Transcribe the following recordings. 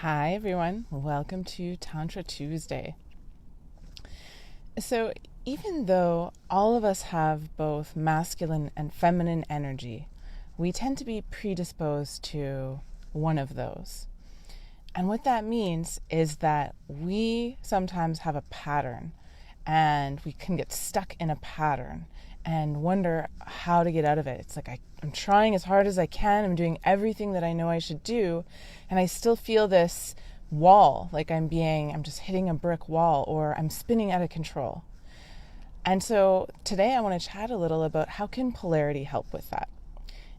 Hi everyone, welcome to Tantra Tuesday. So even though all of us have both masculine and feminine energy, we tend to be predisposed to one of those. And what that means is that we sometimes have a pattern and we can get stuck in a pattern and wonder how to get out of it. It's like I'm trying as hard as I can. I'm doing everything that I know I should do. And I still feel this wall, like I'm just hitting a brick wall, or I'm spinning out of control. And so today I want to chat a little about how can polarity help with that?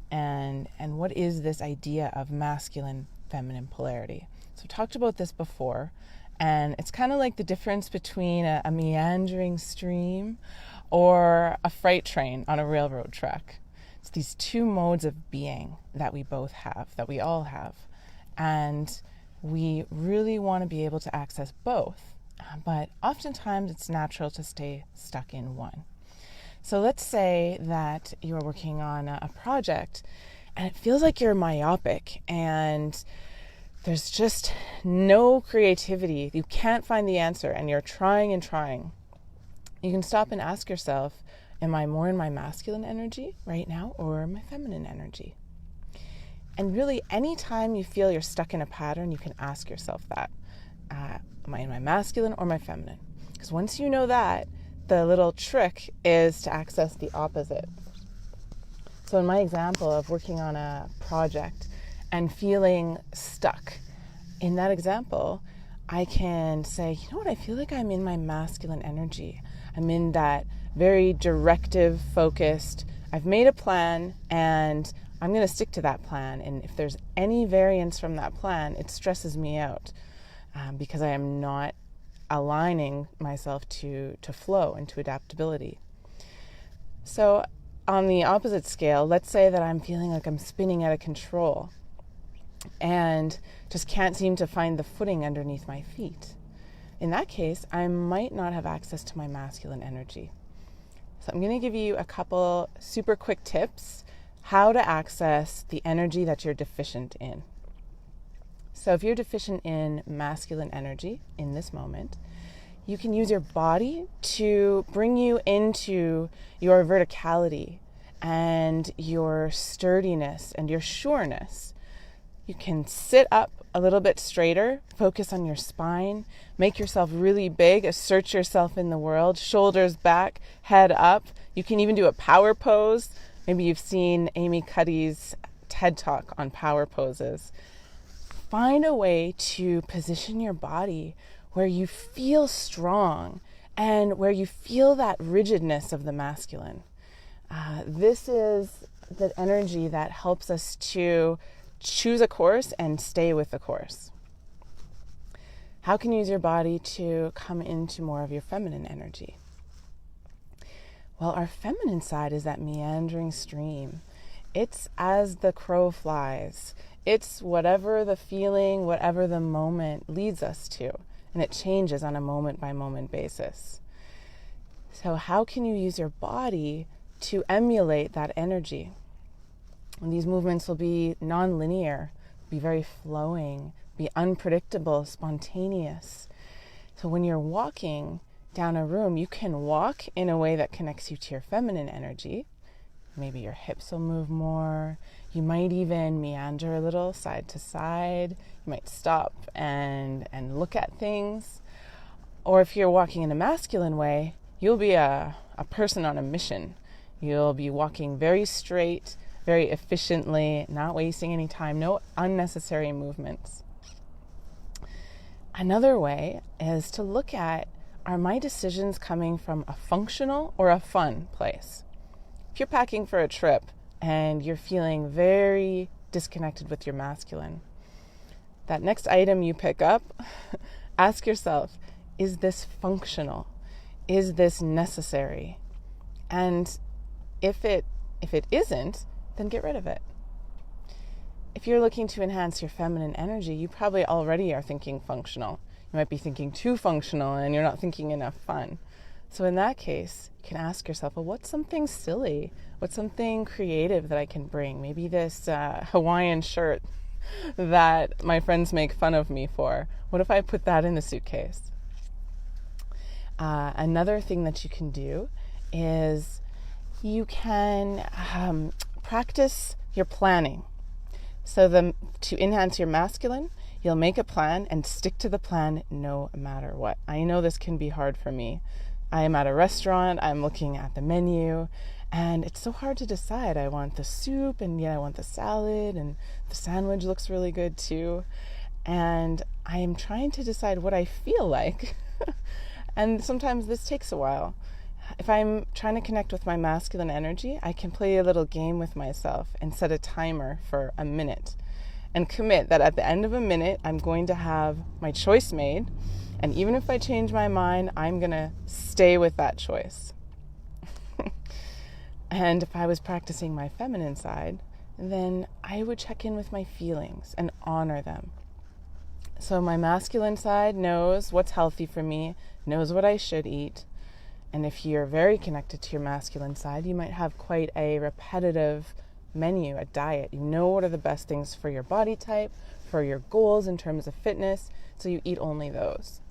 And what is this idea of masculine, feminine polarity? So I've talked about this before, and it's kind of like the difference between a meandering stream or a freight train on a railroad track. It's these two modes of being that we both have, that we all have. And we really want to be able to access both, but oftentimes it's natural to stay stuck in one. So let's say that you're working on a project and it feels like you're myopic and there's just no creativity. You can't find the answer and you're trying and trying. You can stop and ask yourself, am I more in my masculine energy right now or my feminine energy? And really, anytime you feel you're stuck in a pattern, you can ask yourself that. Am I in my masculine or my feminine? Because once you know that, the little trick is to access the opposite. So in my example of working on a project and feeling stuck, in that example, I can say, you know what, I feel like I'm in my masculine energy. I'm in that very directive, focused, I've made a plan and I'm going to stick to that plan. And if there's any variance from that plan, it stresses me out because I am not aligning myself to flow and to adaptability. So on the opposite scale, let's say that I'm feeling like I'm spinning out of control and just can't seem to find the footing underneath my feet. In that case, I might not have access to my masculine energy. So I'm going to give you a couple super quick tips how to access the energy that you're deficient in. So if you're deficient in masculine energy in this moment, you can use your body to bring you into your verticality and your sturdiness and your sureness. You can sit up a little bit straighter, focus on your spine, make yourself really big, assert yourself in the world, shoulders back, head up. You can even do a power pose. Maybe you've seen Amy Cuddy's TED Talk on power poses. Find a way to position your body where you feel strong and where you feel that rigidness of the masculine. This is the energy that helps us to choose a course and stay with the course. How can you use your body to come into more of your feminine energy? Well, our feminine side is that meandering stream. It's as the crow flies. It's whatever the feeling, whatever the moment leads us to. And it changes on a moment by moment basis. So how can you use your body to emulate that energy? And these movements will be non-linear, be very flowing, be unpredictable, spontaneous. So when you're walking down a room, you can walk in a way that connects you to your feminine energy. Maybe your hips will move more. You might even meander a little side to side. You might stop and look at things. Or if you're walking in a masculine way, you'll be a person on a mission. You'll be walking very straight, very efficiently, not wasting any time, no unnecessary movements. Another way is to look at, are my decisions coming from a functional or a fun place? If you're packing for a trip and you're feeling very disconnected with your masculine, that next item you pick up, ask yourself, is this functional? Is this necessary? And if it isn't, then get rid of it. If you're looking to enhance your feminine energy, you probably already are thinking functional. You might be thinking too functional and you're not thinking enough fun. So in that case, you can ask yourself, well, what's something silly? What's something creative that I can bring? Maybe this Hawaiian shirt that my friends make fun of me for? What if I put that in the suitcase? Another thing that you can do is you can practice your planning. So to enhance your masculine, you'll make a plan and stick to the plan no matter what. I know this can be hard for me. I am at a restaurant, I'm looking at the menu, and it's so hard to decide. I want the soup, and yet I want the salad, and the sandwich looks really good too. And I am trying to decide what I feel like. And sometimes this takes a while. If I'm trying to connect with my masculine energy, I can play a little game with myself and set a timer for a minute and commit that at the end of a minute, I'm going to have my choice made. And even if I change my mind, I'm going to stay with that choice. And if I was practicing my feminine side, then I would check in with my feelings and honor them. So my masculine side knows what's healthy for me, knows what I should eat. And if you're very connected to your masculine side, you might have quite a repetitive menu, a diet. You know what are the best things for your body type, for your goals in terms of fitness, so you eat only those.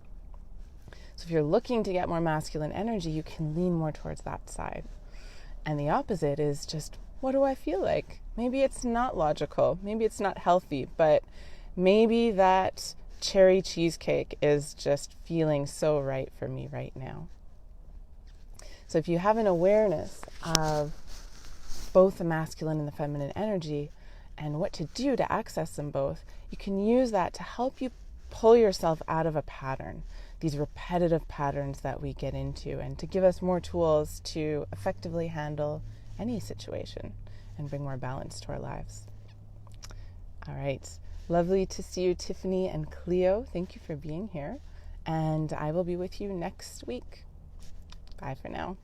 So if you're looking to get more masculine energy, you can lean more towards that side. And the opposite is just, what do I feel like? Maybe it's not logical, maybe it's not healthy, but maybe that cherry cheesecake is just feeling so right for me right now. So if you have an awareness of both the masculine and the feminine energy and what to do to access them both, you can use that to help you pull yourself out of a pattern, these repetitive patterns that we get into, and to give us more tools to effectively handle any situation and bring more balance to our lives. All right. Lovely to see you, Tiffany and Cleo. Thank you for being here. And I will be with you next week. Bye for now.